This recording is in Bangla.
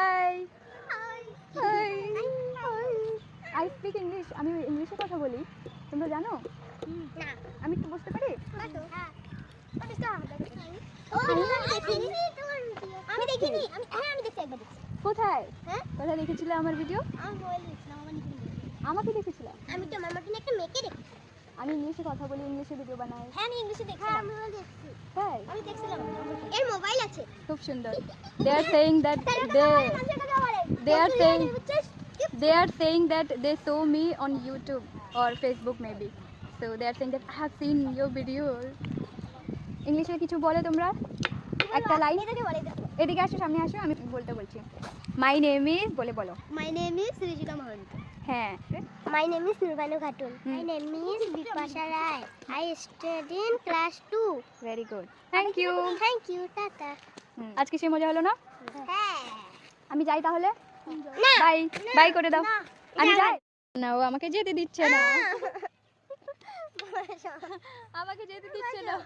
High hi I speak English. আমি ইংলিশে কথা বলি, তোমরা জানো? না আমি একটু বুঝতে পারি। আমি দেখিনি। আমি দেখছি একবার দেখছি। কোথায় হ্যাঁ কোথায় দেখেছিলে আমার ভিডিও? আমি মোবাইল দেখছিলাম আমার নিজের মোবাইলে। আমাকে দেখেছিলে? আমি তো আমার মতন একটা মেয়েকে দেখছি। আমি ইংলিশে কথা বলি, ইংলিশে ভিডিও বানাই। হ্যাঁ আমি ইংলিশে দেখছিলাম। হ্যাঁ আমিও দেখছি। তাই আমি দেখছিলাম। এর মোবাইল আছে। খুব সুন্দর। they are saying that they are saying that they saw me on YouTube or Facebook maybe, so they are saying that I have seen your video. ইংলিশে কিছু বলো তোমরা, একটা লাইন। এদিকে আসো, সামনে আসো, আমি বলতে বলছি। মাই নেম ইজ বলে বলো। My name is Rijika Mahant. হ্যাঁ My name is Nurbanu Khatun. My name is Bipasha Rai. I study in class 2. Very good, thank you. Thank you, Tata. আজকে সে মজা হলো না? হ্যাঁ আমি যাই তাহলে, না বাই বাই করে দাও। না, আমি না, যাই না, ও আমাকে যেতে দিচ্ছে না, আমাকে যেতে দিচ্ছে না।